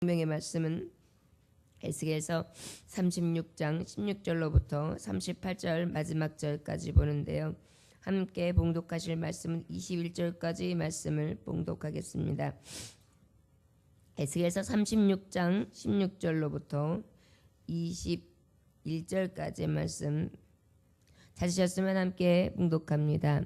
명의 말씀은 에스겔서 36장 16절로부터 38절 마지막 절까지 보는데요. 함께 봉독하실 말씀은 21절까지 말씀을 봉독하겠습니다. 에스겔서 36장 16절로부터 21절까지 말씀 찾으셨으면 함께 봉독합니다.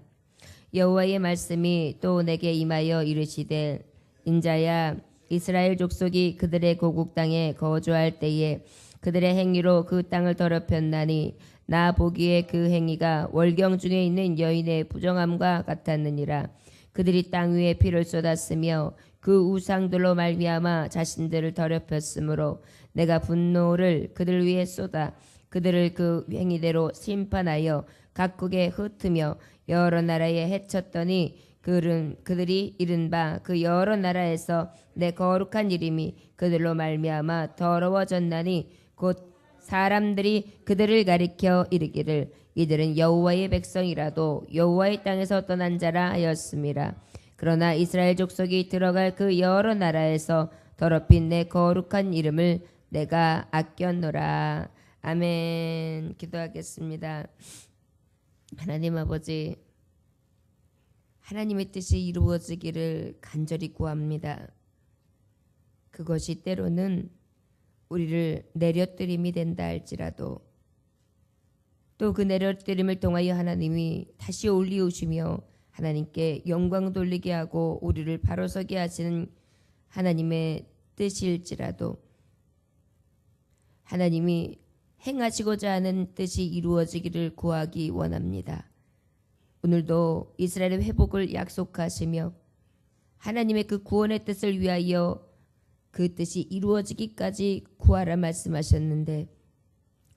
여호와의 말씀이 또 내게 임하여 이르시되 인자야, 이스라엘 족속이 그들의 고국 땅에 거주할 때에 그들의 행위로 그 땅을 더럽혔나니 나 보기에 그 행위가 월경 중에 있는 여인의 부정함과 같았느니라. 그들이 땅 위에 피를 쏟았으며 그 우상들로 말미암아 자신들을 더럽혔으므로 내가 분노를 그들 위에 쏟아 그들을 그 행위대로 심판하여 각국에 흩으며 여러 나라에 해쳤더니 그들이 이른바 그 여러 나라에서 내 거룩한 이름이 그들로 말미암아 더러워졌나니 곧 사람들이 그들을 가리켜 이르기를 이들은 여호와의 백성이라도 여호와의 땅에서 떠난 자라 하였음이라. 그러나 이스라엘 족속이 들어갈 그 여러 나라에서 더럽힌 내 거룩한 이름을 내가 아꼈노라. 아멘. 기도하겠습니다. 하나님 아버지, 하나님의 뜻이 이루어지기를 간절히 구합니다. 그것이 때로는 우리를 내려뜨림이 된다 할지라도 또 그 내려뜨림을 통하여 하나님이 다시 올리우시며 하나님께 영광 돌리게 하고 우리를 바로 서게 하시는 하나님의 뜻일지라도 하나님이 행하시고자 하는 뜻이 이루어지기를 구하기 원합니다. 오늘도 이스라엘의 회복을 약속하시며 하나님의 그 구원의 뜻을 위하여 그 뜻이 이루어지기까지 구하라 말씀하셨는데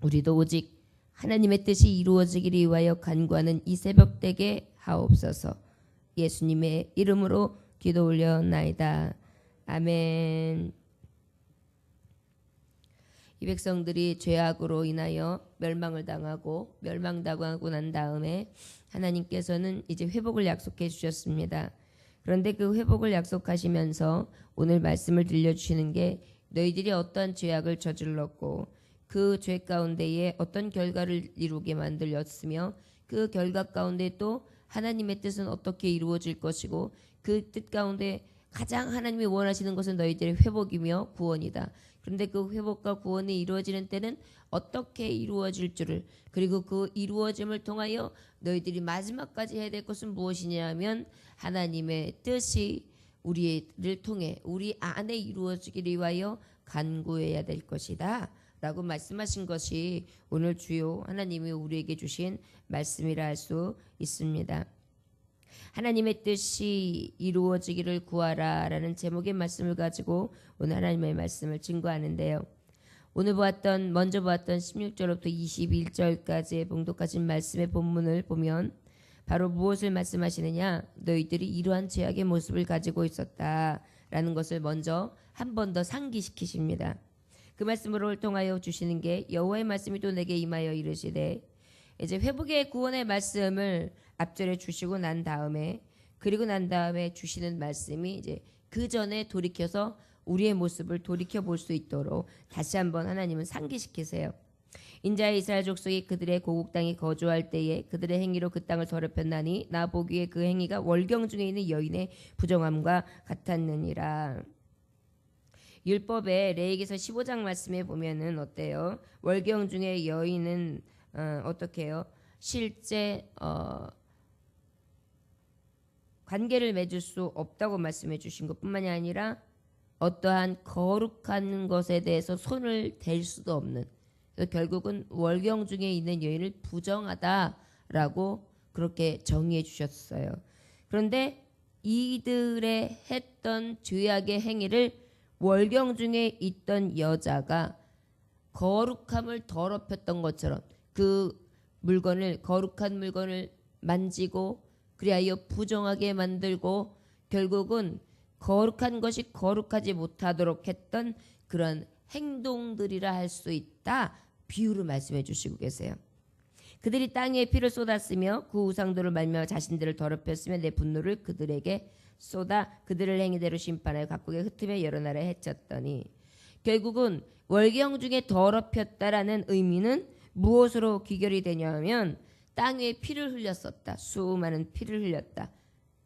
우리도 오직 하나님의 뜻이 이루어지기를 위하여 간구하는 이 새벽 되게 하옵소서. 예수님의 이름으로 기도 올려나이다. 아멘. 이 백성들이 죄악으로 인하여 멸망을 당하고 멸망당하고 난 다음에 하나님께서는 이제 회복을 약속해 주셨습니다. 그런데 그 회복을 약속하시면서 오늘 말씀을 들려주시는 게 너희들이 어떠한 죄악을 저질렀고 그 죄 가운데에 어떤 결과를 이루게 만들었으며 그 결과 가운데 또 하나님의 뜻은 어떻게 이루어질 것이고 그 뜻 가운데 가장 하나님이 원하시는 것은 너희들의 회복이며 구원이다. 그런데 그 회복과 구원이 이루어지는 때는 어떻게 이루어질 줄을, 그리고 그 이루어짐을 통하여 너희들이 마지막까지 해야 될 것은 무엇이냐 하면 하나님의 뜻이 우리를 통해 우리 안에 이루어지기를 위하여 간구해야 될 것이다 라고 말씀하신 것이 오늘 주요 하나님이 우리에게 주신 말씀이라 할 수 있습니다. 하나님의 뜻이 이루어지기를 구하라 라는 제목의 말씀을 가지고 오늘 하나님의 말씀을 증거하는데요. 오늘 먼저 보았던 16절부터 21절까지의 봉독하신 말씀의 본문을 보면 바로 무엇을 말씀하시느냐, 너희들이 이러한 죄악의 모습을 가지고 있었다라는 것을 먼저 한 번 더 상기시키십니다. 그 말씀을 통하여 주시는 게 여호와의 말씀이 또 내게 임하여 이르시되, 이제 회복의 구원의 말씀을 앞절에 주시고 난 다음에 주시는 말씀이 이제 그 전에 돌이켜서 우리의 모습을 돌이켜 볼 수 있도록 다시 한번 하나님은 상기시키세요. 인자 이스라엘 족속이 그들의 고국 땅에 거주할 때에 그들의 행위로 그 땅을 더럽혔나니 나 보기에 그 행위가 월경 중에 있는 여인의 부정함과 같았느니라. 율법의 레위기서 15장 말씀에 보면은 어때요? 월경 중에 여인은 어떻게 해요? 실제 관계를 맺을 수 없다고 말씀해 주신 것뿐만이 아니라 어떠한 거룩한 것에 대해서 손을 댈 수도 없는, 그래서 결국은 월경 중에 있는 여인을 부정하다라고 그렇게 정의해 주셨어요. 그런데 이들의 했던 죄악의 행위를 월경 중에 있던 여자가 거룩함을 더럽혔던 것처럼 그 거룩한 물건을 만지고 그리하여 부정하게 만들고 결국은 거룩한 것이 거룩하지 못하도록 했던 그런 행동들이라 할 수 있다, 비유를 말씀해 주시고 계세요. 그들이 땅 위에 피를 쏟았으며 그 우상들을 말미암아 자신들을 더럽혔으며 내 분노를 그들에게 쏟아 그들을 행위대로 심판하여 각국에 흩으며 여러 나라에 해쳤더니, 결국은 월경 중에 더럽혔다라는 의미는 무엇으로 귀결이 되냐면 땅 위에 피를 흘렸었다. 수많은 피를 흘렸다.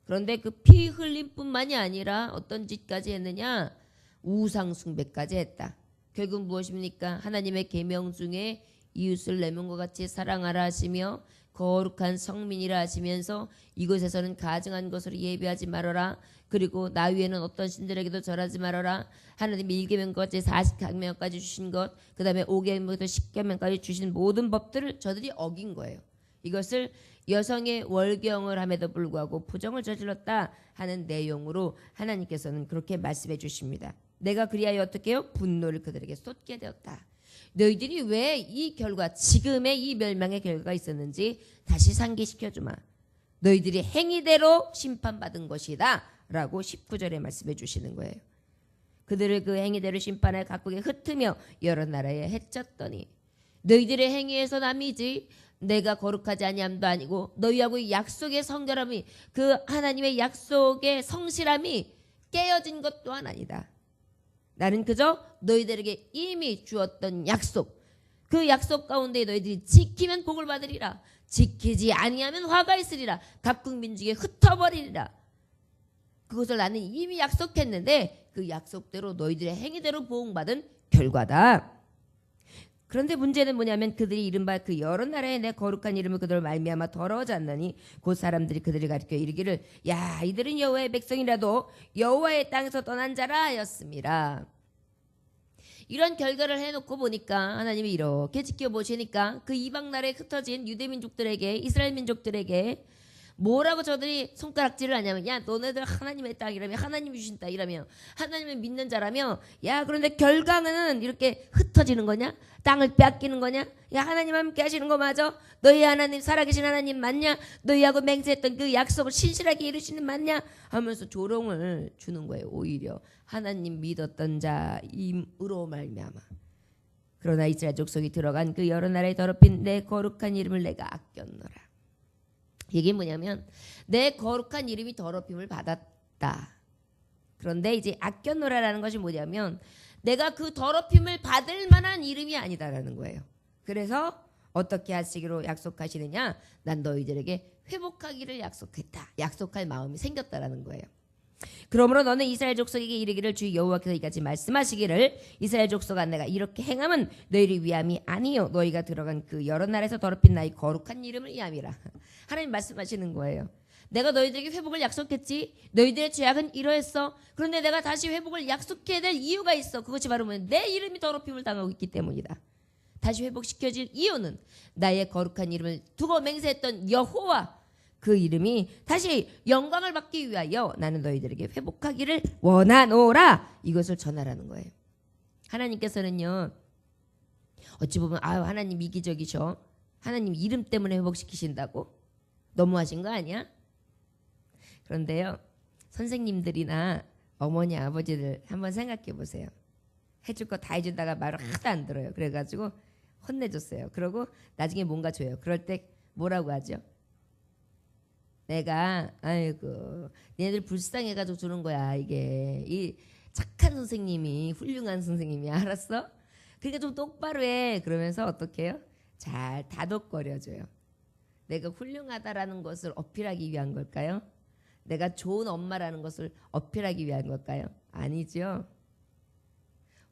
그런데 그 피 흘림뿐만이 아니라 어떤 짓까지 했느냐? 우상 숭배까지 했다. 결국 무엇입니까? 하나님의 계명 중에 이웃을 내 몸과 같이 사랑하라 하시며 거룩한 성민이라 하시면서 이곳에서는 가증한 것으로 예배하지 말아라. 그리고 나 위에는 어떤 신들에게도 절하지 말아라. 하나님이 1계명까지 40계명까지 주신 것, 그 다음에 5계명부터 10계명까지 주신 모든 법들을 저들이 어긴 거예요. 이것을 여성의 월경을 함에도 불구하고 부정을 저질렀다 하는 내용으로 하나님께서는 그렇게 말씀해 주십니다. 내가 그리하여 어떻게 해요? 분노를 그들에게 쏟게 되었다. 너희들이 왜 이 결과, 지금의 이 멸망의 결과가 있었는지 다시 상기시켜주마. 너희들이 행위대로 심판받은 것이다 라고 19절에 말씀해 주시는 거예요. 그들을 그 행위대로 심판할 각국에 흩으며 여러 나라에 해쳤더니 너희들의 행위에서 남이지 내가 거룩하지 아니함도 아니고 너희하고 약속의 성결함이, 그 하나님의 약속의 성실함이 깨어진 것 또한 아니다. 나는 그저 너희들에게 이미 주었던 약속, 그 약속 가운데 너희들이 지키면 복을 받으리라. 지키지 아니하면 화가 있으리라. 각국 민중에 흩어버리리라. 그것을 나는 이미 약속했는데 그 약속대로 너희들의 행위대로 보응받은 결과다. 그런데 문제는 뭐냐면 그들이 이른바 그 여러 나라의 내 거룩한 이름을 그들 말미암아 더러워지 않나니 곧 사람들이 그들을 가리켜 이르기를 야 이들은 여호와의 백성이라도 여호와의 땅에서 떠난 자라 하였습니다. 이런 결과를 해놓고 보니까 하나님이 이렇게 지켜보시니까 그 이방 나라에 흩어진 유대 민족들에게, 이스라엘 민족들에게 뭐라고 저들이 손가락질을 하냐면 야 너네들 하나님의 땅이라며, 하나님이 주신 땅이라며, 하나님을 믿는 자라며, 야 그런데 결과는 이렇게 흩어지는 거냐? 땅을 빼앗기는 거냐? 야 하나님 함께 하시는 거 맞아? 너희 하나님 살아계신 하나님 맞냐? 너희하고 맹세했던 그 약속을 신실하게 이루시는 맞냐? 하면서 조롱을 주는 거예요. 오히려 하나님 믿었던 자임으로 말미암아. 그러나 이스라엘 족속이 들어간 그 여러 나라에 더럽힌 내 거룩한 이름을 내가 아꼈노라. 이게 뭐냐면 내 거룩한 이름이 더럽힘을 받았다. 그런데 이제 아꼈노라라는 것이 뭐냐면 내가 그 더럽힘을 받을 만한 이름이 아니다라는 거예요. 그래서 어떻게 하시기로 약속하시느냐? 난 너희들에게 회복하기를 약속했다. 약속할 마음이 생겼다라는 거예요. 그러므로 너는 이스라엘 족속에게 이르기를 주 여호와께서 이같이 말씀하시기를 이스라엘 족속아 내가 이렇게 행함은 너희를 위함이 아니요 너희가 들어간 그 여러 나라에서 더럽힌 나의 거룩한 이름을 위함이라. 하나님 말씀하시는 거예요. 내가 너희들에게 회복을 약속했지. 너희들의 죄악은 이러했어. 그런데 내가 다시 회복을 약속해야 될 이유가 있어. 그것이 바로 뭐냐? 내 이름이 더럽힘을 당하고 있기 때문이다. 다시 회복시켜질 이유는 나의 거룩한 이름을 두고 맹세했던 여호와, 그 이름이 다시 영광을 받기 위하여 나는 너희들에게 회복하기를 원하노라. 이것을 전하라는 거예요. 하나님께서는요 어찌 보면 하나님 이기적이셔. 하나님 이름 때문에 회복시키신다고? 너무하신 거 아니야? 그런데요 선생님들이나 어머니 아버지들 한번 생각해 보세요. 해줄 거 다 해준다가 말을 하나도 안 들어요. 그래가지고 혼내줬어요. 그러고 나중에 뭔가 줘요. 그럴 때 뭐라고 하죠? 내가 아이고 얘네들 불쌍해가지고 주는 거야. 이게 이 착한 선생님이, 훌륭한 선생님이, 알았어? 그러니까 좀 똑바로 해. 그러면서 어떻게 해요? 잘 다독거려줘요. 내가 훌륭하다라는 것을 어필하기 위한 걸까요? 내가 좋은 엄마라는 것을 어필하기 위한 걸까요? 아니죠.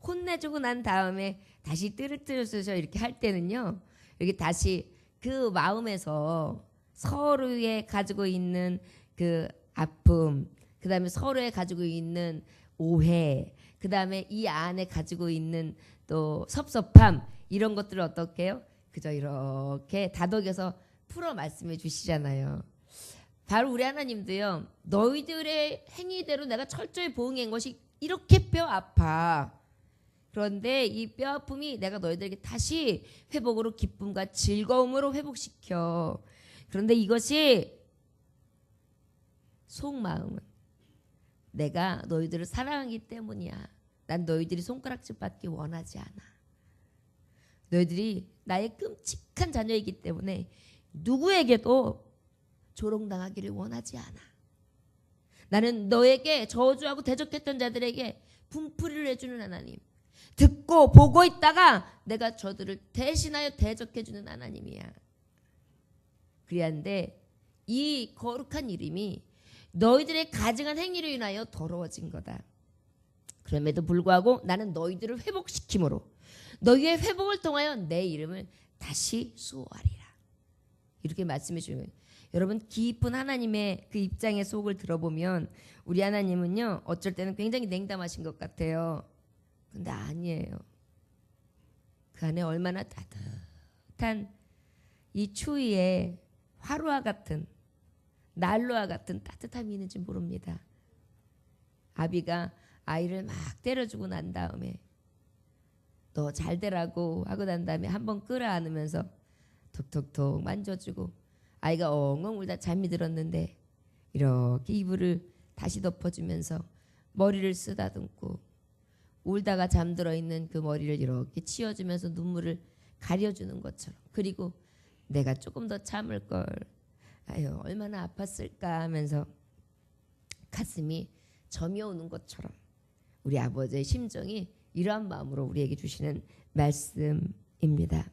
혼내주고 난 다음에 다시 뜨르뜨려서 이렇게 할 때는요, 이렇게 다시 그 마음에서 서로의 가지고 있는 그 아픔, 그 다음에 서로의 가지고 있는 오해, 그 다음에 이 안에 가지고 있는 또 섭섭함, 이런 것들을 어떻게 해요? 그저 이렇게 다독여서 풀어 말씀해 주시잖아요. 바로 우리 하나님도요, 너희들의 행위대로 내가 철저히 보응한 것이 이렇게 뼈 아파. 그런데 이 뼈 아픔이 내가 너희들에게 다시 회복으로 기쁨과 즐거움으로 회복시켜. 그런데 이것이 속마음은 내가 너희들을 사랑하기 때문이야. 난 너희들이 손가락질 받기 원하지 않아. 너희들이 나의 끔찍한 자녀이기 때문에 누구에게도 조롱당하기를 원하지 않아. 나는 너에게 저주하고 대적했던 자들에게 분풀이를 해주는 하나님, 듣고 보고 있다가 내가 저들을 대신하여 대적해주는 하나님이야. 그리한데 이 거룩한 이름이 너희들의 가증한 행위로 인하여 더러워진 거다. 그럼에도 불구하고 나는 너희들을 회복시킴으로 너희의 회복을 통하여 내 이름을 다시 수호하리라. 이렇게 말씀해 주는 거예요. 여러분, 깊은 하나님의 그 입장의 속을 들어보면 우리 하나님은요, 어쩔 때는 굉장히 냉담하신 것 같아요. 근데 아니에요. 그 안에 얼마나 따뜻한 이 추위에 화로와 같은, 난로와 같은 따뜻함이 있는지 모릅니다. 아비가 아이를 막 때려주고 난 다음에 너 잘 되라고 하고 난 다음에 한번 끌어안으면서 톡톡톡 만져주고 아이가 엉엉 울다 잠이 들었는데 이렇게 이불을 다시 덮어주면서 머리를 쓰다듬고 울다가 잠들어 있는 그 머리를 이렇게 치워주면서 눈물을 가려주는 것처럼, 그리고 내가 조금 더 참을 걸, 아유 얼마나 아팠을까 하면서 가슴이 저며오는 것처럼 우리 아버지의 심정이 이러한 마음으로 우리에게 주시는 말씀입니다.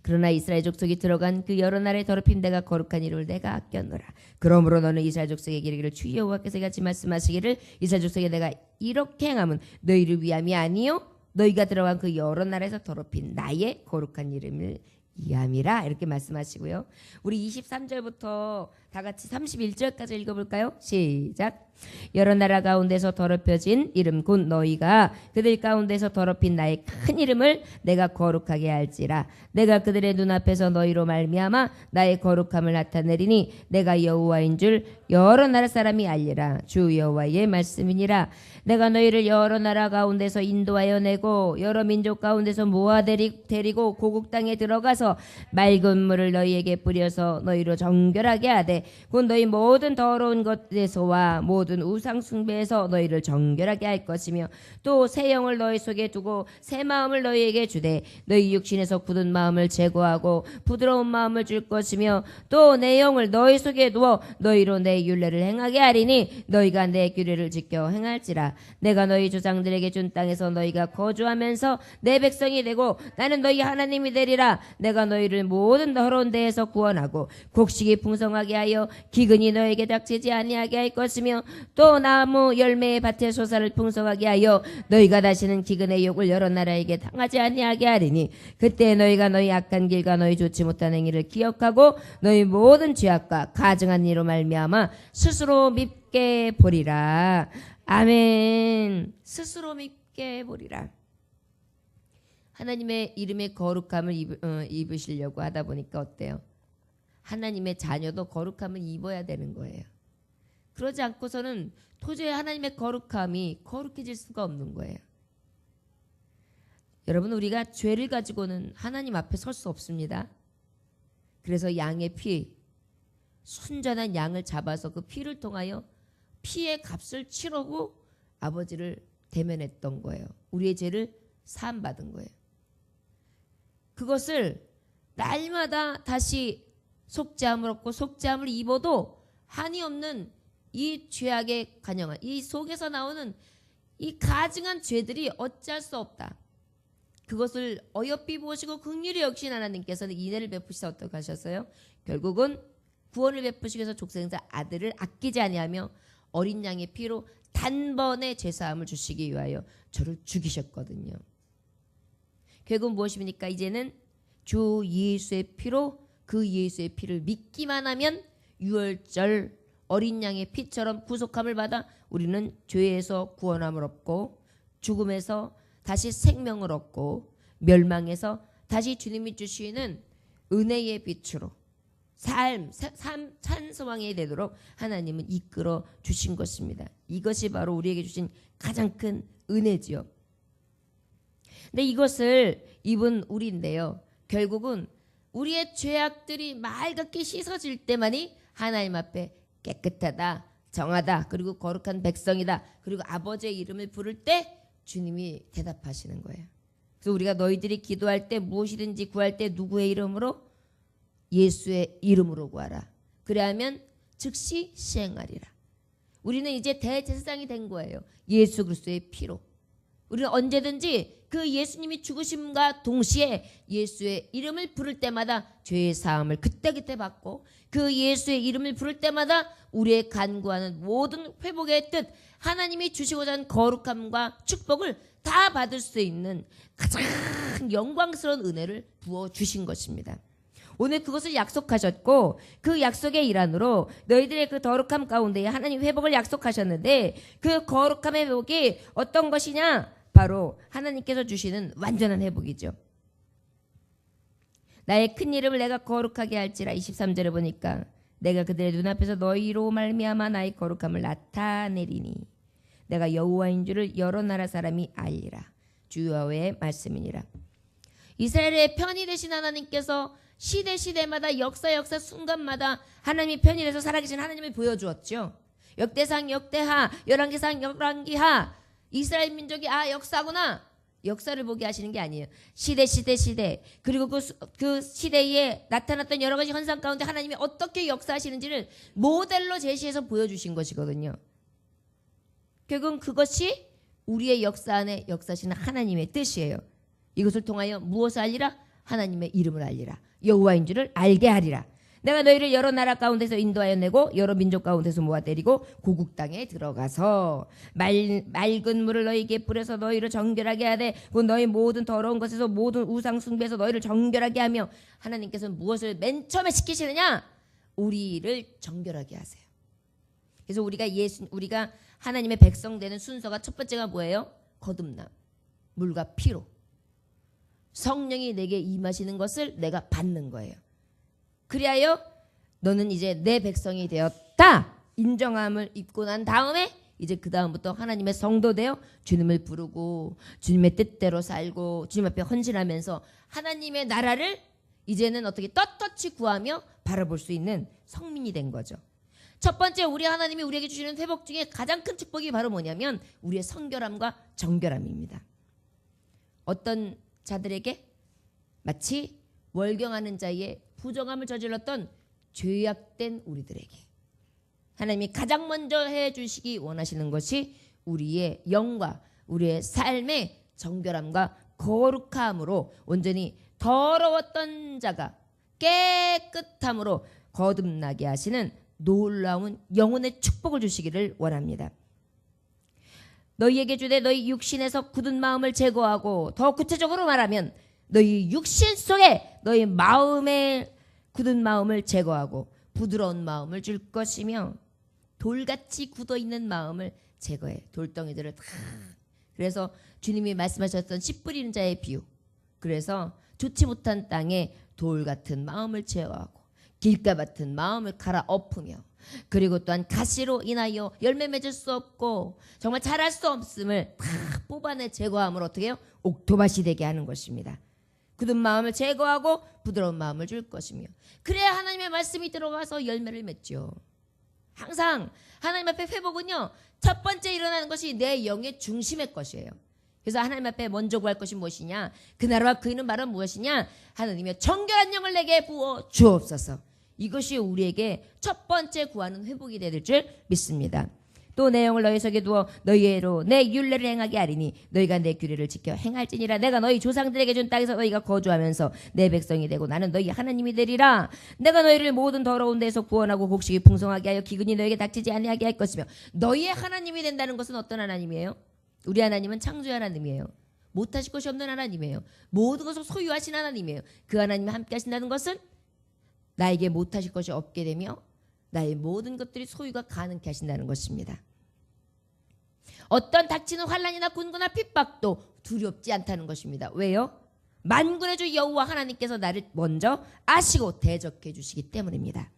그러나 이스라엘 족속이 들어간 그 여러 나라의 더럽힌 데가 거룩한 이름을 내가 아꼈노라. 그러므로 너는 이스라엘 족속에게 이르기를 주 여호와께서 같이 말씀하시기를 이스라엘 족속에 내가 이렇게 행함은 너희를 위함이 아니요 너희가 들어간 그 여러 나라에서 더럽힌 나의 거룩한 이름을 위함이라. 이렇게 말씀하시고요. 우리 23절부터 다 같이 31절까지 읽어볼까요? 시작. 여러 나라 가운데서 더럽혀진 이름 곧 너희가 그들 가운데서 더럽힌 나의 큰 이름을 내가 거룩하게 할지라. 내가 그들의 눈앞에서 너희로 말미암아 나의 거룩함을 나타내리니 내가 여호와인 줄 여러 나라 사람이 알리라. 주 여호와의 말씀이니라. 내가 너희를 여러 나라 가운데서 인도하여 내고 여러 민족 가운데서 모아 데리고 고국 땅에 들어가서 맑은 물을 너희에게 뿌려서 너희로 정결하게 하되 곧 너희 모든 더러운 것에서와 모든 우상 숭배에서 너희를 정결하게 할 것이며 또 새 영을 너희 속에 두고 새 마음을 너희에게 주되 너희 육신에서 굳은 마음을 제거하고 부드러운 마음을 줄 것이며 또 내 영을 너희 속에 두어 너희로 내 율례를 행하게 하리니 너희가 내 규례를 지켜 행할지라. 내가 너희 조상들에게 준 땅에서 너희가 거주하면서 내 백성이 되고 나는 너희 하나님이 되리라. 내가 너희를 모든 더러운 데에서 구원하고 곡식이 풍성하게 하여 기근이 너에게 닥치지 아니하게 할 것이며 또 나무 열매의 밭의 소사를 풍성하게 하여 너희가 다시는 기근의 욕을 여러 나라에게 당하지 아니하게 하리니 그때 너희가 너희 악한 길과 너희 좋지 못한 행위를 기억하고 너희 모든 죄악과 가증한 이로 말미암아 스스로 밉게 보리라. 아멘. 스스로 밉게 보리라. 하나님의 이름의 거룩함을 입으시려고 하다 보니까 어때요? 하나님의 자녀도 거룩함을 입어야 되는 거예요. 그러지 않고서는 도저히 하나님의 거룩함이 거룩해질 수가 없는 거예요. 여러분, 우리가 죄를 가지고는 하나님 앞에 설 수 없습니다. 그래서 양의 피, 순전한 양을 잡아서 그 피를 통하여 피의 값을 치르고 아버지를 대면했던 거예요. 우리의 죄를 사함받은 거예요. 그것을 날마다 다시 속죄함을 얻고 속죄함을 입어도 한이 없는 이 죄악에 관영한 이 속에서 나오는 이 가증한 죄들이 어찌할 수 없다. 그것을 어여삐 보시고 긍휼히 여기신 하나님께서는 인애를 베푸시사 어떻게 하셨어요? 결국은 구원을 베푸시기 위해서 족생자 아들을 아끼지 아니하며 어린 양의 피로 단번에 제사함을 주시기 위하여 저를 죽이셨거든요. 결국 무엇입니까? 이제는 주 예수의 피로 그 예수의 피를 믿기만 하면 유월절 어린 양의 피처럼 구속함을 받아 우리는 죄에서 구원함을 얻고 죽음에서 다시 생명을 얻고 멸망에서 다시 주님이 주시는 은혜의 빛으로 찬소망이 되도록 하나님은 이끌어 주신 것입니다. 이것이 바로 우리에게 주신 가장 큰 은혜지요. 근데 이것을 입은 우리인데요. 결국은 우리의 죄악들이 맑게 씻어질 때만이 하나님 앞에 깨끗하다, 정하다, 그리고 거룩한 백성이다, 그리고 아버지의 이름을 부를 때 주님이 대답하시는 거예요. 그래서 우리가 너희들이 기도할 때 무엇이든지 구할 때 누구의 이름으로? 예수의 이름으로 구하라. 그래야면 즉시 시행하리라. 우리는 이제 대제사장이 된 거예요. 예수 그리스도의 피로. 우리는 언제든지 그 예수님이 죽으심과 동시에 예수의 이름을 부를 때마다 죄의 사함을 그때그때 받고 그 예수의 이름을 부를 때마다 우리의 간구하는 모든 회복의 뜻 하나님이 주시고자 하는 거룩함과 축복을 다 받을 수 있는 가장 영광스러운 은혜를 부어주신 것입니다. 오늘 그것을 약속하셨고 그 약속의 일환으로 너희들의 그 거룩함 가운데 하나님 회복을 약속하셨는데 그 거룩함의 회복이 어떤 것이냐? 바로 하나님께서 주시는 완전한 회복이죠. 나의 큰 이름을 내가 거룩하게 할지라 23절에 보니까 내가 그들의 눈앞에서 너희로 말미암아 나의 거룩함을 나타내리니 내가 여호와인 줄을 여러 나라 사람이 알리라. 주 여호와의 말씀이니라. 이스라엘의 편이 되신 하나님께서 시대마다 역사 순간마다 하나님이 편이 돼서 살아계신 하나님을 보여주었죠. 역대상 역대하 열왕기상 열왕기하 이스라엘 민족이 역사구나. 역사를 보게 하시는 게 아니에요. 시대 그리고 그 시대에 나타났던 여러 가지 현상 가운데 하나님이 어떻게 역사하시는지를 모델로 제시해서 보여주신 것이거든요. 결국은 그것이 우리의 역사 안에 역사하시는 하나님의 뜻이에요. 이것을 통하여 무엇을 알리라? 하나님의 이름을 알리라. 여호와인 줄을 알게 하리라. 내가 너희를 여러 나라 가운데서 인도하여 내고 여러 민족 가운데서 모아 데리고 고국 땅에 들어가서 맑은 물을 너희에게 뿌려서 너희를 정결하게 하되 곧 너희 모든 더러운 것에서 모든 우상 숭배에서 너희를 정결하게 하며 하나님께서는 무엇을 맨 처음에 시키시느냐? 우리를 정결하게 하세요. 그래서 우리가 하나님의 백성 되는 순서가 첫 번째가 뭐예요? 거듭남, 물과 피로. 성령이 내게 임하시는 것을 내가 받는 거예요. 그리하여 너는 이제 내 백성이 되었다 인정함을 입고 난 다음에 이제 그 다음부터 하나님의 성도 되어 주님을 부르고 주님의 뜻대로 살고 주님 앞에 헌신하면서 하나님의 나라를 이제는 어떻게 떳떳이 구하며 바라볼 수 있는 성민이 된 거죠. 첫 번째 우리 하나님이 우리에게 주시는 회복 중에 가장 큰 축복이 바로 뭐냐면 우리의 성결함과 정결함입니다. 어떤 자들에게 마치 월경하는 자의 부정함을 저질렀던 죄악된 우리들에게 하나님이 가장 먼저 해주시기 원하시는 것이 우리의 영과 우리의 삶의 정결함과 거룩함으로 온전히 더러웠던 자가 깨끗함으로 거듭나게 하시는 놀라운 영혼의 축복을 주시기를 원합니다. 너희에게 주되 너희 육신에서 굳은 마음을 제거하고 더 구체적으로 말하면 너희 육신 속에 너희 마음의 굳은 마음을 제거하고 부드러운 마음을 줄 것이며 돌같이 굳어있는 마음을 제거해. 돌덩이들을 다. 그래서 주님이 말씀하셨던 씨 뿌리는 자의 비유. 그래서 좋지 못한 땅에 돌 같은 마음을 제거하고 길가 같은 마음을 갈아엎으며 그리고 또한 가시로 인하여 열매 맺을 수 없고 정말 자랄 수 없음을 다 뽑아내 제거함으로 어떻게 해요? 옥토밭이 되게 하는 것입니다. 굳은 마음을 제거하고 부드러운 마음을 줄 것이며 그래야 하나님의 말씀이 들어가서 열매를 맺죠. 항상 하나님 앞에 회복은요. 첫 번째 일어나는 것이 내 영의 중심의 것이에요. 그래서 하나님 앞에 먼저 구할 것이 무엇이냐? 그 나라와 그 이는 바로 무엇이냐? 하나님의 정결한 영을 내게 부어 주옵소서. 이것이 우리에게 첫 번째 구하는 회복이 될 줄 믿습니다. 또 내 영을 너희 속에 두어 너희로 내 율례를 행하게 하리니 너희가 내 규례를 지켜 행할지니라. 내가 너희 조상들에게 준 땅에서 너희가 거주하면서 내 백성이 되고 나는 너희 하나님이 되리라. 내가 너희를 모든 더러운 데에서 구원하고 곡식이 풍성하게 하여 기근이 너희에게 닥치지 아니하게 할 것이며 너희의 하나님이 된다는 것은 어떤 하나님이에요? 우리 하나님은 창조의 하나님이에요. 못하실 것이 없는 하나님이에요. 모든 것을 소유하신 하나님이에요. 그 하나님이 함께 하신다는 것은 나에게 못하실 것이 없게 되며 나의 모든 것들이 소유가 가능케 하신다는 것입니다. 어떤 닥치는 환난이나 군고나 핍박도 두렵지 않다는 것입니다. 왜요? 만군의 주 여호와 하나님께서 나를 먼저 아시고 대적해 주시기 때문입니다.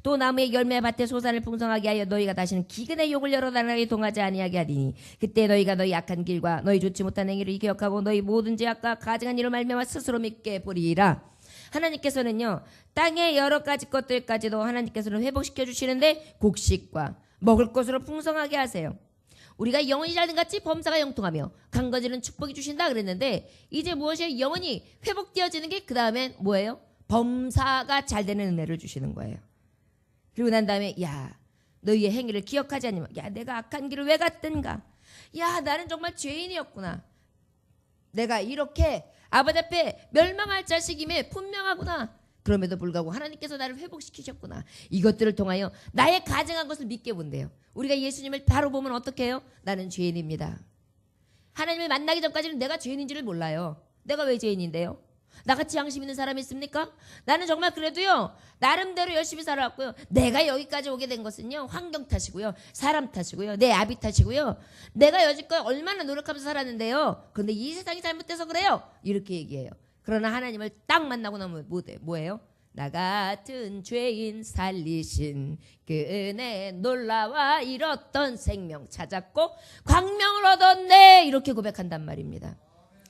또 나무의 열매 밭에 소산을 풍성하게 하여 너희가 다시는 기근의 욕을 여러 나라에 동하지 아니하게 하리니 그때 너희가 너희 악한 길과 너희 좋지 못한 행위를 기억하고 너희 모든 죄악과 가증한 일을 말미암아 스스로 믿게 보리라. 하나님께서는요. 땅의 여러 가지 것들까지도 하나님께서는 회복시켜 주시는데 곡식과 먹을 것으로 풍성하게 하세요. 우리가 영혼이 잘된같이 범사가 영통하며 강건지는 축복이 주신다 그랬는데 이제 무엇이에요? 영혼이 회복되어지는 게 그 다음엔 뭐예요? 범사가 잘되는 은혜를 주시는 거예요. 그리고 난 다음에 야 너희의 행위를 기억하지 않으면 야 내가 악한 길을 왜 갔든가 야, 나는 정말 죄인이었구나. 내가 이렇게 아버지 앞에 멸망할 자식임에 분명하구나. 그럼에도 불구하고 하나님께서 나를 회복시키셨구나. 이것들을 통하여 나의 가증한 것을 믿게 본대요. 우리가 예수님을 바로 보면 어떻게 해요? 나는 죄인입니다. 하나님을 만나기 전까지는 내가 죄인인지를 몰라요. 내가 왜 죄인인데요? 나같이 양심 있는 사람이 있습니까? 나는 정말 그래도요, 나름대로 열심히 살아왔고요. 내가 여기까지 오게 된 것은요, 환경 탓이고요, 사람 탓이고요, 내 아비 탓이고요. 내가 여지껏 얼마나 노력하면서 살았는데요. 그런데 이 세상이 잘못돼서 그래요. 이렇게 얘기해요. 그러나 하나님을 딱 만나고 나면 뭐예요? 나 같은 죄인 살리신 그 은혜 놀라와 잃었던 생명 찾았고 광명을 얻었네. 이렇게 고백한단 말입니다.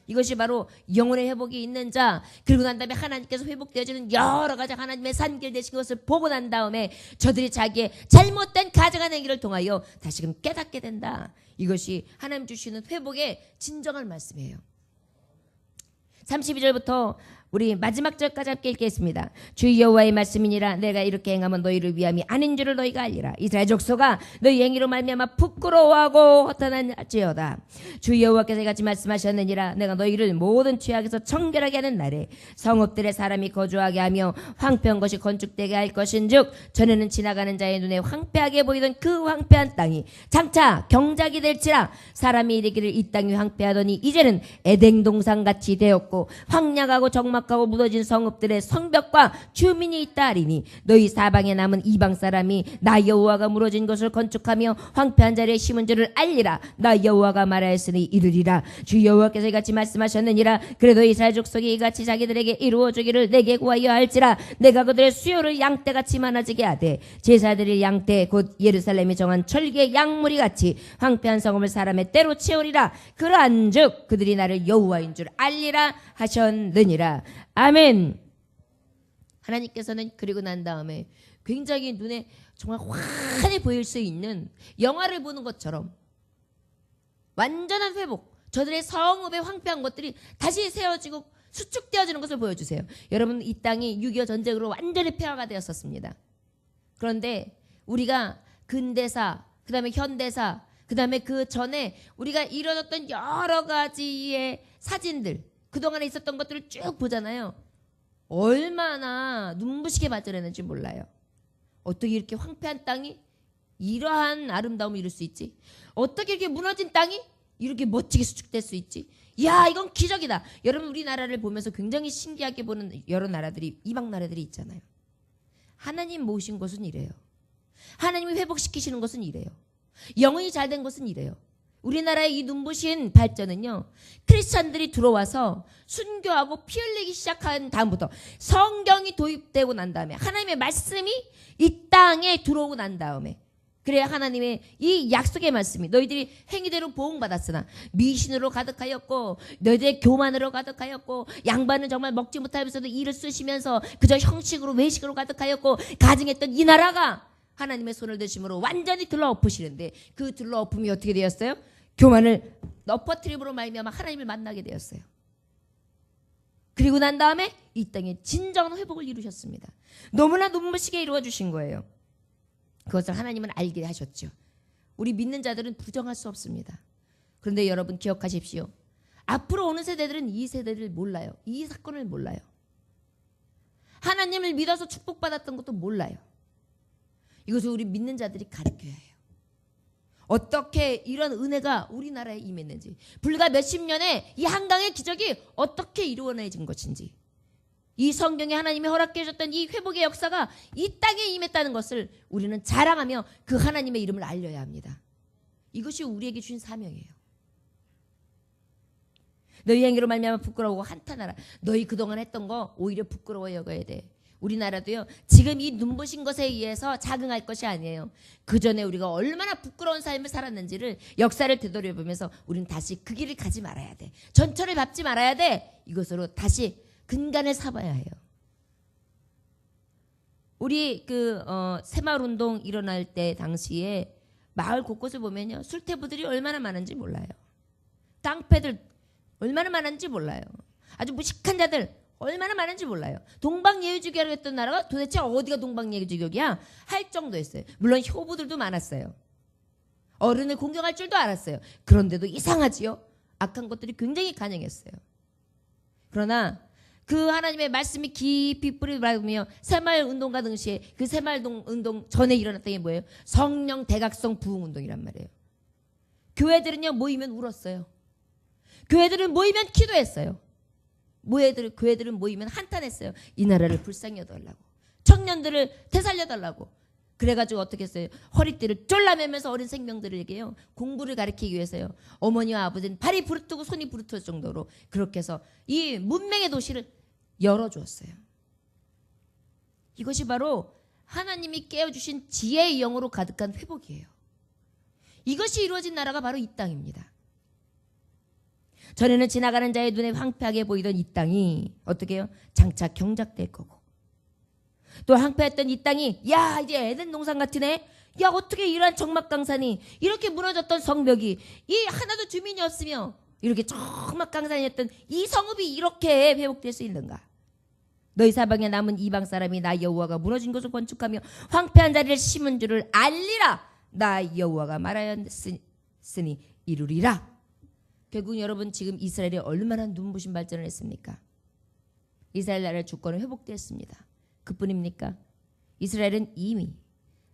이것이 바로 영혼의 회복이 있는 자, 그리고 난 다음에 하나님께서 회복되어지는 여러 가지 하나님의 산길 되신 것을 보고 난 다음에 저들이 자기의 잘못된 가증한 행위를 통하여 다시금 깨닫게 된다. 이것이 하나님 주시는 회복의 진정한 말씀이에요. 32절부터 우리 마지막 절까지 함께 읽겠습니다. 주 여호와의 말씀이니라. 내가 이렇게 행하면 너희를 위함이 아닌 줄을 너희가 알리라. 이스라엘 족속아, 너희 행위로 말미암아 부끄러워하고 허탄할지어다. 주 여호와께서 이같이 말씀하셨느니라. 내가 너희를 모든 죄악에서 청결하게 하는 날에 성읍들의 사람이 거주하게 하며 황폐한 것이 건축되게 할 것인즉 전에는 지나가는 자의 눈에 황폐하게 보이던 그 황폐한 땅이 장차 경작이 될지라. 사람이 이르기를 이 땅이 황폐하더니 이제는 에덴 동산같이 되었고 황량하고 적막하고 무너진 성읍들의 성벽과 주민이 있다 하리니 너희 사방에 남은 이방 사람이 나 여호와가 무너진 것을 건축하며 황폐한 자리에 심은 줄을 알리라. 나 여호와가 말하였으니 이르리라. 주 여호와께서 이같이 말씀하셨느니라. 그래도 이스라엘 족속이 이같이 자기들에게 이루어주기를 내게 구하여 할지라. 내가 그들의 수요를 양떼같이 많아지게 하되 제사드릴 양떼 곧 예루살렘이 정한 철기의 양무리 같이 황폐한 성읍을 사람의 때로 채우리라. 그러한즉 그들이 나를 여호와인 줄 알리라 하셨느니라. 아멘. 하나님께서는 그리고 난 다음에 굉장히 눈에 정말 환히 보일 수 있는 영화를 보는 것처럼 완전한 회복, 저들의 성읍의 황폐한 것들이 다시 세워지고 수축되어지는 것을 보여주세요. 여러분, 이 땅이 6.25 전쟁으로 완전히 폐허가 되었었습니다. 그런데 우리가 근대사, 그 다음에 현대사, 그 다음에 그 전에 우리가 이뤄졌던 여러 가지의 사진들, 그동안에 있었던 것들을 쭉 보잖아요. 얼마나 눈부시게 발전했는지 몰라요. 어떻게 이렇게 황폐한 땅이 이러한 아름다움을 이룰 수 있지? 어떻게 이렇게 무너진 땅이 이렇게 멋지게 수축될 수 있지? 야, 이건 기적이다. 여러분, 우리나라를 보면서 굉장히 신기하게 보는 여러 나라들이, 이방 나라들이 있잖아요. 하나님 모신 것은 이래요. 하나님이 회복시키시는 것은 이래요. 영혼이 잘된 것은 이래요. 우리나라의 이 눈부신 발전은요, 크리스찬들이 들어와서 순교하고 피 흘리기 시작한 다음부터 성경이 도입되고 난 다음에 하나님의 말씀이 이 땅에 들어오고 난 다음에 그래야 하나님의 이 약속의 말씀이 너희들이 행위대로 보응받았으나 미신으로 가득하였고 너희들의 교만으로 가득하였고 양반은 정말 먹지 못하면서도 일을 쓰시면서 그저 형식으로 외식으로 가득하였고 가증했던 이 나라가 하나님의 손을 드심으로 완전히 들러엎으시는데 그 들러엎음이 어떻게 되었어요? 교만을 엎어트림으로 말미암아 하나님을 만나게 되었어요. 그리고 난 다음에 이 땅에 진정한 회복을 이루셨습니다. 너무나 눈부시게 이루어 주신 거예요. 그것을 하나님은 알게 하셨죠. 우리 믿는 자들은 부정할 수 없습니다. 그런데 여러분 기억하십시오. 앞으로 오는 세대들은 이 세대를 몰라요. 이 사건을 몰라요. 하나님을 믿어서 축복받았던 것도 몰라요. 이것을 우리 믿는 자들이 가르쳐야 해요. 어떻게 이런 은혜가 우리나라에 임했는지, 불과 몇십 년에 이 한강의 기적이 어떻게 이루어내진 것인지, 이 성경에 하나님이 허락해 주셨던 이 회복의 역사가 이 땅에 임했다는 것을 우리는 자랑하며 그 하나님의 이름을 알려야 합니다. 이것이 우리에게 주신 사명이에요. 너희 행위로 말미암아 부끄러워하고 한탄하라. 너희 그동안 했던 거 오히려 부끄러워 여겨야 돼. 우리나라도요, 지금 이 눈부신 것에 의해서 자긍할 것이 아니에요. 그 전에 우리가 얼마나 부끄러운 삶을 살았는지를 역사를 되돌아보면서 우리는 다시 그 길을 가지 말아야 돼. 전철을 밟지 말아야 돼. 이것으로 다시 근간을 삼아야 해요. 우리 새마을운동 일어날 때 당시에 마을 곳곳을 보면요, 술태부들이 얼마나 많은지 몰라요. 깡패들 얼마나 많은지 몰라요. 아주 무식한 자들 얼마나 많은지 몰라요. 동방예의주교라고 했던 나라가 도대체 어디가 동방예의주교야? 할 정도였어요. 물론 효부들도 많았어요. 어른을 공경할 줄도 알았어요. 그런데도 이상하지요. 악한 것들이 굉장히 간영했어요. 그러나 그 하나님의 말씀이 깊이 뿌리박으며 새마을운동과 동시에 그 새마을운동 전에 일어났던 게 뭐예요? 성령 대각성 부흥운동이란 말이에요. 교회들은요 모이면 울었어요. 교회들은 모이면 기도했어요. 교회들은 모이면 한탄했어요. 이 나라를 불쌍히 여달라고, 청년들을 되살려달라고. 그래가지고 어떻게 했어요? 허리띠를 쫄라매면서 어린 생명들에게요 공부를 가르치기 위해서요 어머니와 아버지는 발이 부르트고 손이 부르트질 정도로 그렇게 해서 이 문명의 도시를 열어주었어요. 이것이 바로 하나님이 깨워주신 지혜의 영으로 가득한 회복이에요. 이것이 이루어진 나라가 바로 이 땅입니다. 전에는 지나가는 자의 눈에 황폐하게 보이던 이 땅이 어떻게 해요? 장차 경작될 거고, 또 황폐했던 이 땅이 야 이제 에덴 동산 같으네. 야 어떻게 이러한 적막강산이, 이렇게 무너졌던 성벽이, 이 하나도 주민이 없으며 이렇게 적막강산이었던 이 성읍이 이렇게 회복될 수 있는가? 너희 사방에 남은 이방 사람이 나 여호와가 무너진 것을 건축하며 황폐한 자리를 심은 줄을 알리라. 나 여호와가 말하였으니 이루리라. 결국 여러분 지금 이스라엘이 얼마나 눈부신 발전을 했습니까? 이스라엘 나라의 주권은 회복되었습니다. 그뿐입니까? 이스라엘은 이미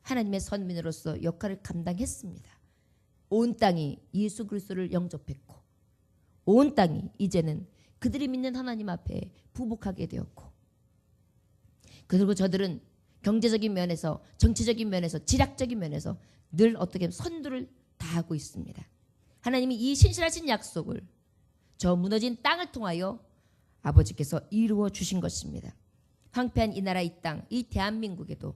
하나님의 선민으로서 역할을 감당했습니다. 온 땅이 예수 그리스도를 영접했고, 온 땅이 이제는 그들이 믿는 하나님 앞에 부복하게 되었고, 그리고 저들은 경제적인 면에서, 정치적인 면에서, 지략적인 면에서 늘 어떻게 선두를 다하고 있습니다. 하나님이 이 신실하신 약속을 저 무너진 땅을 통하여 아버지께서 이루어 주신 것입니다. 황폐한 이 나라, 이 땅, 이 대한민국에도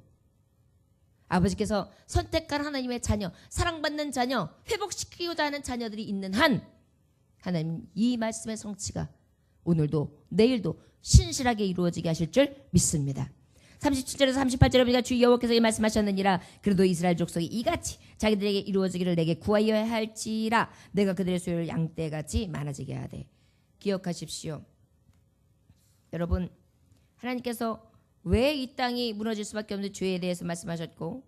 아버지께서 선택한 하나님의 자녀, 사랑받는 자녀, 회복시키고자 하는 자녀들이 있는 한 하나님 이 말씀의 성취가 오늘도 내일도 신실하게 이루어지게 하실 줄 믿습니다. 37절에서 38절에 보니까 주 여호와께서 이 말씀하셨느니라. 그래도 이스라엘 족속이 이같이 자기들에게 이루어지기를 내게 구하여야 할지라. 내가 그들의 소유를 양떼같이 많아지게 하되. 기억하십시오. 여러분, 하나님께서 왜 이 땅이 무너질 수밖에 없는 죄에 대해서 말씀하셨고,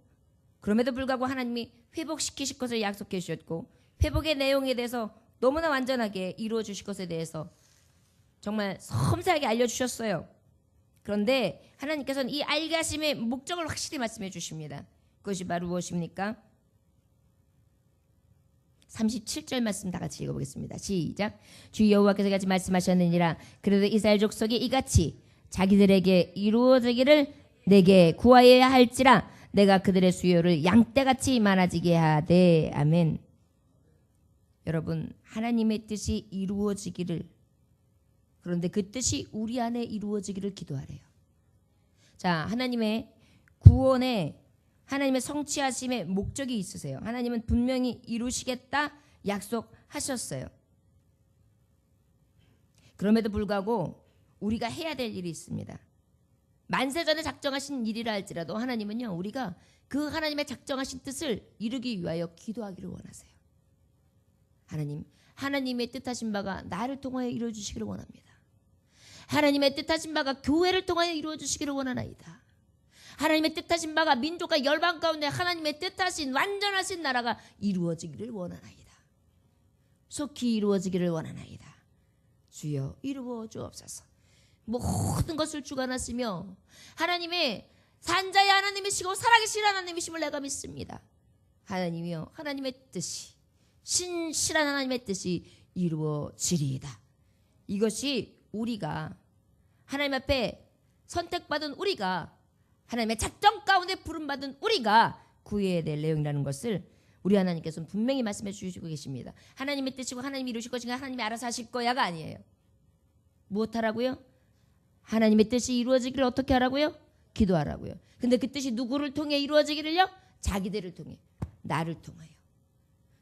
그럼에도 불구하고 하나님이 회복시키실 것을 약속해 주셨고, 회복의 내용에 대해서 너무나 완전하게 이루어 주실 것에 대해서 정말 섬세하게 알려주셨어요. 그런데 하나님께서는 이 알게 하심의 목적을 확실히 말씀해 주십니다. 그것이 바로 무엇입니까? 37절 말씀 다 같이 읽어보겠습니다. 시작. 주 여호와께서 이같이 말씀하셨느니라. 그래도 이스라엘 족속이 이같이 자기들에게 이루어지기를 내게 구하여야 할지라. 내가 그들의 수요를 양떼같이 많아지게 하되. 아멘. 여러분, 하나님의 뜻이 이루어지기를, 그런데 그 뜻이 우리 안에 이루어지기를 기도하래요. 자, 하나님의 구원에, 하나님의 성취하심의 목적이 있으세요. 하나님은 분명히 이루시겠다 약속하셨어요. 그럼에도 불구하고 우리가 해야 될 일이 있습니다. 만세전에 작정하신 일이라 할지라도 하나님은요, 우리가 그 하나님의 작정하신 뜻을 이루기 위하여 기도하기를 원하세요. 하나님의 뜻하신 바가 나를 통하여 이루어주시기를 원합니다. 하나님의 뜻하신 바가 교회를 통하여 이루어주시기를 원하나이다. 하나님의 뜻하신 바가 민족과 열방 가운데 하나님의 뜻하신 완전하신 나라가 이루어지기를 원하나이다. 속히 이루어지기를 원하나이다. 주여 이루어 주옵소서. 모든 것을 주관하시며 하나님의 산자의 하나님이시고 살아계신 하나님이심을 내가 믿습니다. 하나님이여, 하나님의 뜻이, 신실한 하나님의 뜻이 이루어지리이다. 이것이 우리가 하나님 앞에 선택받은 우리가, 하나님의 작정 가운데 부름받은 우리가 구해야 될 내용이라는 것을 우리 하나님께서는 분명히 말씀해 주시고 계십니다. 하나님의 뜻이고 하나님이 이루실 것인가, 하나님이 알아서 하실 거야가 아니에요. 무엇하라고요? 하나님의 뜻이 이루어지기를 어떻게 하라고요? 기도하라고요. 근데 그 뜻이 누구를 통해 이루어지기를요? 자기들을 통해, 나를 통하여.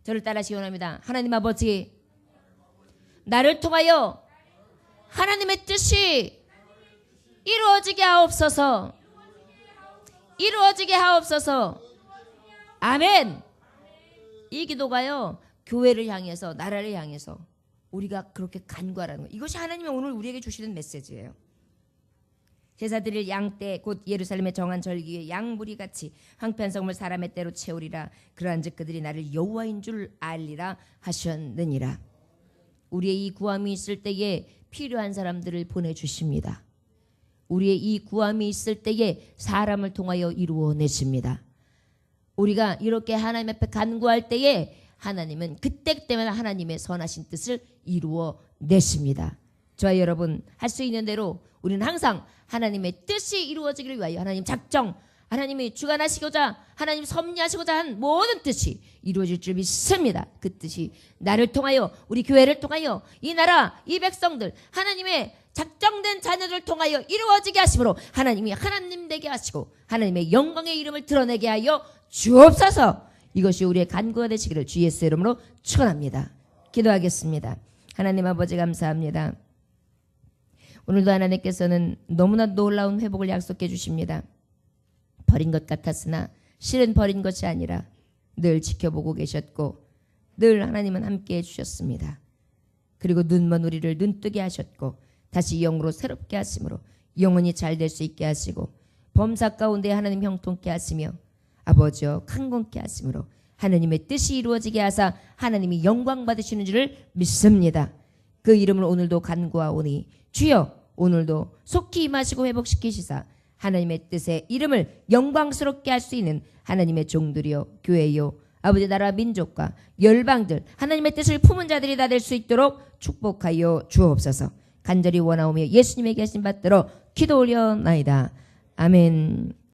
저를 따라하시기 원합니다. 하나님 아버지, 나를 통하여 하나님의 뜻이 이루어지게 하옵소서. 이루어지게 하옵소서. 아멘. 이 기도가요, 교회를 향해서, 나라를 향해서 우리가 그렇게 간구하라는 거예요. 이것이 하나님이 오늘 우리에게 주시는 메시지예요. 제사 드릴 양떼 곧 예루살렘에 정한 절기에 양무리 같이 황폐한 성을 사람의 때로 채우리라. 그러한즉 그들이 나를 여호와인 줄 알리라 하셨느니라. 우리의 이 구함이 있을 때에 필요한 사람들을 보내주십니다. 우리의 이 구함이 있을 때에 사람을 통하여 이루어내십니다. 우리가 이렇게 하나님 앞에 간구할 때에 하나님은 그때그때마다 하나님의 선하신 뜻을 이루어내십니다. 저와 여러분 할 수 있는 대로 우리는 항상 하나님의 뜻이 이루어지기를 위하여 하나님 작정, 하나님이 주관하시고자 하나님 섭리하시고자 한 모든 뜻이 이루어질 줄 믿습니다. 그 뜻이 나를 통하여 우리 교회를 통하여 이 나라 이 백성들 하나님의 작정된 자녀들을 통하여 이루어지게 하심으로 하나님이 하나님 되게 하시고 하나님의 영광의 이름을 드러내게 하여 주옵소서. 이것이 우리의 간구가 되시기를 주 예수의 이름으로 축원합니다. 기도하겠습니다. 하나님 아버지 감사합니다. 오늘도 하나님께서는 너무나 놀라운 회복을 약속해 주십니다. 버린 것 같았으나 실은 버린 것이 아니라 늘 지켜보고 계셨고 늘 하나님은 함께해 주셨습니다. 그리고 눈먼 우리를 눈뜨게 하셨고 다시 영으로 새롭게 하심으로 영혼이 잘 될 수 있게 하시고 범사 가운데 하나님 형통케 하시며 아버지여 강건케 하심으로 하나님의 뜻이 이루어지게 하사 하나님이 영광 받으시는 줄을 믿습니다. 그 이름으로 오늘도 간구하오니 주여 오늘도 속히 임하시고 회복시키시사 하나님의 뜻의 이름을 영광스럽게 할 수 있는 하나님의 종들이요 교회요 아버지 나라 민족과 열방들 하나님의 뜻을 품은 자들이 다 될 수 있도록 축복하여 주옵소서. 간절히 원하오며 예수님에게 하신 받들어 기도 올려나이다. 아멘.